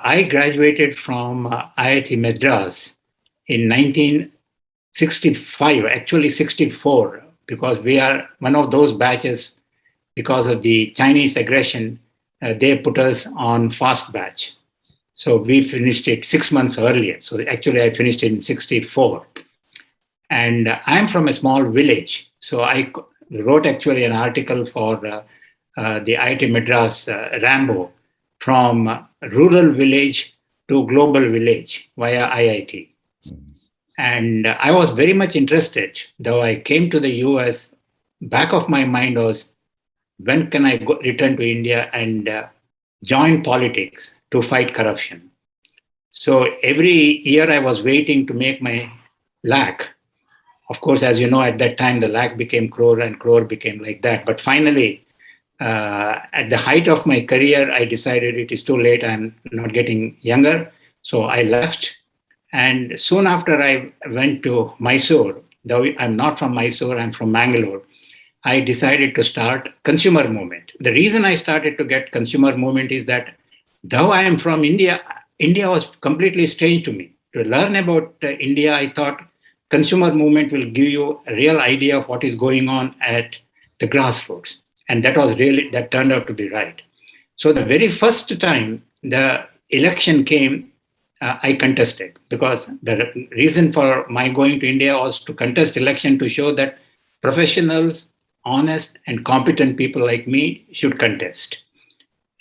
I graduated from IIT Madras in 1965, actually 64, because we are one of those batches because of the Chinese aggression. They put us on fast batch. So we finished it 6 months earlier. So actually, I finished it in 64. And I'm from a small village. So I wrote actually an article for the IIT Madras Rambo from rural village to global village via IIT. And I was very much interested, though I came to the US, back of my mind was, when can I return to India and join politics to fight corruption? So every year I was waiting to make my lakh. Of course, as you know, at that time, the lakh became crore and crore became like that. But finally, at the height of my career, I decided it is too late. I'm not getting younger. So I left. And soon after I went to Mysuru, though I'm not from Mysuru, I'm from Mangalore, I decided to start consumer movement. The reason I started to get consumer movement is that though I am from India, India was completely strange to me. To learn about India, I thought consumer movement will give you a real idea of what is going on at the grassroots. And that turned out to be right. So the very first time the election came, I contested, because the reason for my going to India was to contest election to show that professionals, honest and competent people like me should contest.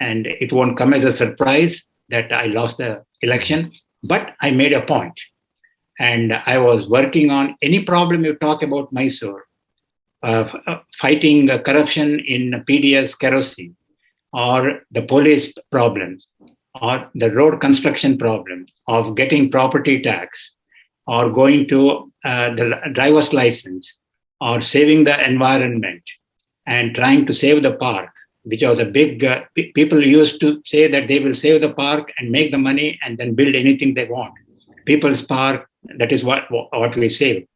And it won't come as a surprise that I lost the election, but I made a point. And I was working on any problem you talk about Mysuru, fighting corruption in PDS kerosene, or the police problems, or the road construction problem of getting property tax, or going to the driver's license, or saving the environment and trying to save the park, which was a big, people used to say that they will save the park and make the money and then build anything they want. People's Park, that is what we saved.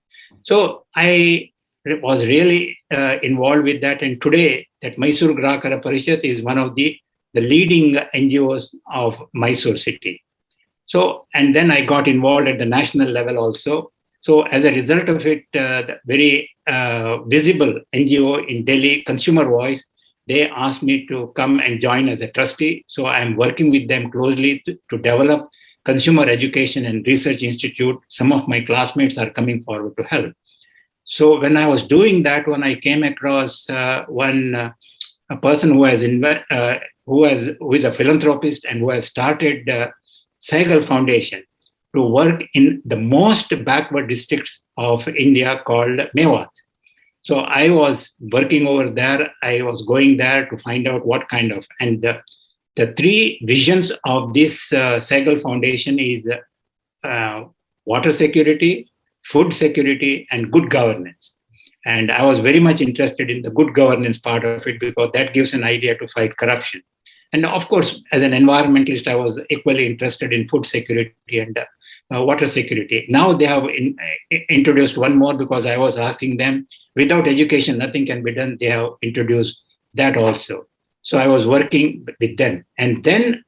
So I was really involved with that. And today, that Mysuru Grahakara Parishad is one of the leading NGOs of Mysuru city. So, and then I got involved at the national level also. So as a result of it, the very visible NGO in Delhi, Consumer Voice, they asked me to come and join as a trustee. So I'm working with them closely to develop Consumer Education and Research Institute. Some of my classmates are coming forward to help. So when I was doing that, when I came across a person who is a philanthropist and who has started Saigal Foundation to work in the most backward districts of India called Mewat. So I was working over there. I was going there to find out what kind of, and the three visions of this Saigal Foundation is water security, food security, and good governance. And I was very much interested in the good governance part of it because that gives an idea to fight corruption. And of course, as an environmentalist, I was equally interested in food security and water security. Now they have introduced one more because I was asking them, without education, nothing can be done. They have introduced that also. So I was working with them. And then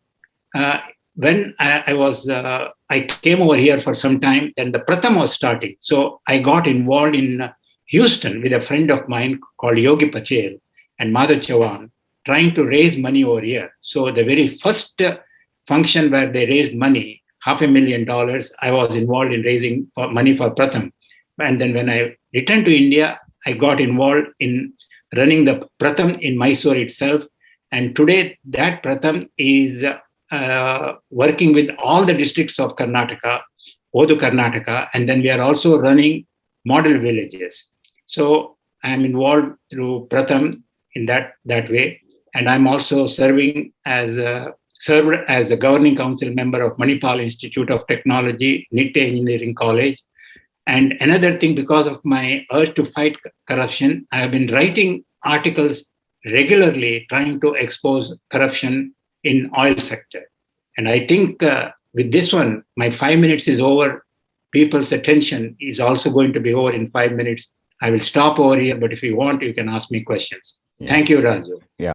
when I came over here for some time, then the Pratham was starting. So I got involved in Houston with a friend of mine called Yogi Pachel and Madhav Chavan, trying to raise money over here. So the very first function where they raised money, $500,000, I was involved in raising money for Pratham. And then when I returned to India, I got involved in running the Pratham in Mysore itself. And today that Pratham is working with all the districts of Karnataka, Odu Karnataka, and then we are also running model villages. So I'm involved through Pratham in that way. And I'm also serving as a governing council member of Manipal Institute of Technology, Nitte Engineering College. And another thing, because of my urge to fight corruption, I have been writing articles regularly trying to expose corruption in oil sector. And I think with this one, my 5 minutes is over. People's attention is also going to be over in 5 minutes. I will stop over here, but if you want, you can ask me questions. Yeah. Thank you, Raju. Yeah.